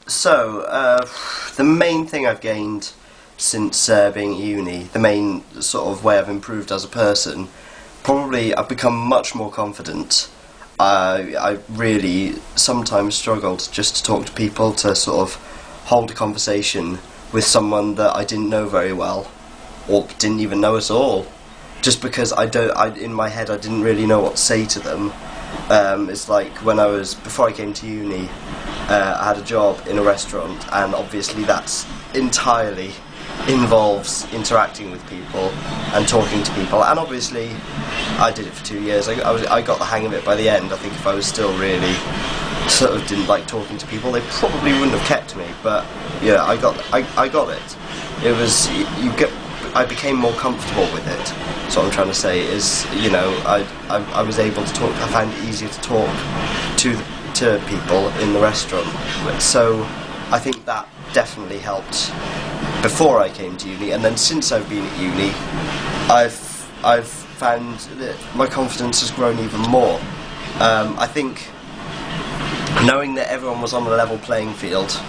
The main thing I've gained since being at uni, the main sort of way I've improved as a person, probably I've become much more confident. I really sometimes struggled just to talk to people, to sort of hold a conversation with someone that I didn't know very well, or didn't even know at all, just because in my head I didn't really know what to say to them. It's like before I came to uni, I had a job in a restaurant, and obviously that's entirely involves interacting with people and talking to people, and obviously I did it for 2 years. I got the hang of it by the end. I think if I was still really sort of didn't like talking to people, they probably wouldn't have kept me, but yeah, I got it. It was, I became more comfortable with it. So what I'm trying to say is, I was able to talk. I found it easier to talk to people in the restaurant. So I think that definitely helped before I came to uni, and then since I've been at uni, I've found that my confidence has grown even more. I think knowing that everyone was on a level playing field,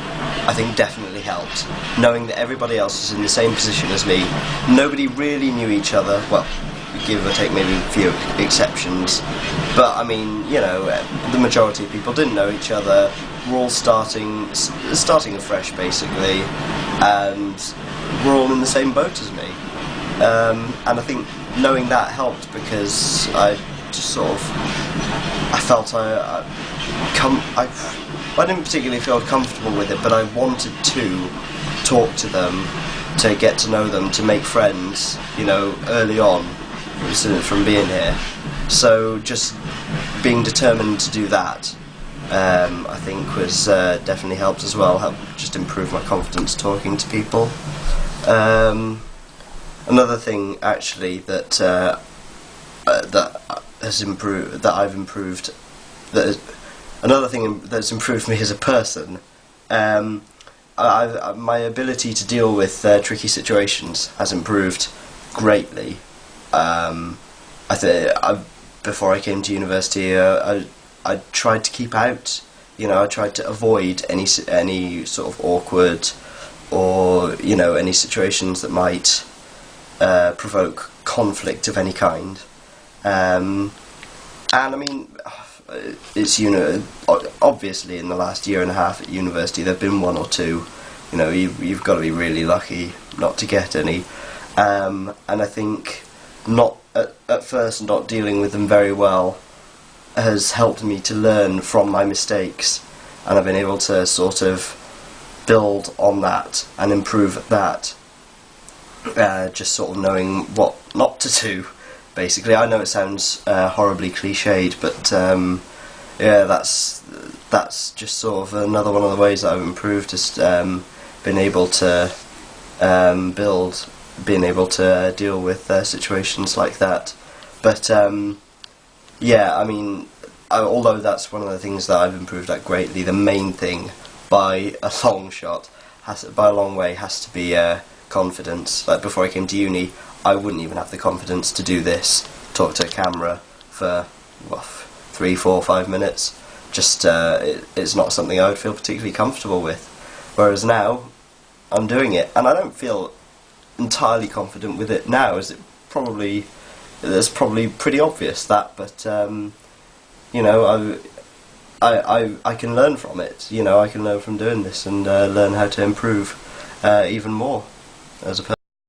I think definitely helped. Knowing that everybody else was in the same position as me, nobody really knew each other, well, give or take maybe a few exceptions, but I mean, the majority of people didn't know each other. We're all starting afresh basically, and we're all in the same boat as me. And I think knowing that helped, because I just sort of, I felt I didn't particularly feel comfortable with it, but I wanted to talk to them, to get to know them, to make friends, early on from being here. So just being determined to do that, I think was definitely helped as well. Helped just improve my confidence talking to people. Another thing actually that has improved, that I've improved, another thing that's improved me as a person, my ability to deal with tricky situations has improved greatly. Before I came to university, I tried to keep out. I tried to avoid any sort of awkward or any situations that might provoke conflict of any kind. And I mean, it's obviously in the last year and a half at university there've been one or two. You've got to be really lucky not to get any. And I think not at first not dealing with them very well has helped me to learn from my mistakes, and I've been able to sort of build on that and improve that. Just sort of knowing what not to do, basically. I know it sounds horribly cliched, but yeah, that's just sort of another one of the ways that I've improved, is been able to being able to deal with situations like that. But yeah, I mean, although that's one of the things that I've improved at greatly, the main thing by a long shot, by a long way, has to be confidence. Like before I came to uni, I wouldn't even have the confidence to do this, talk to a camera for 3, 4, 5 minutes. Just it's not something I would feel particularly comfortable with. Whereas now, I'm doing it, and I don't feel entirely confident with it now, as it's probably pretty obvious that, but I can learn from it. I can learn from doing this, and learn how to improve even more as a person.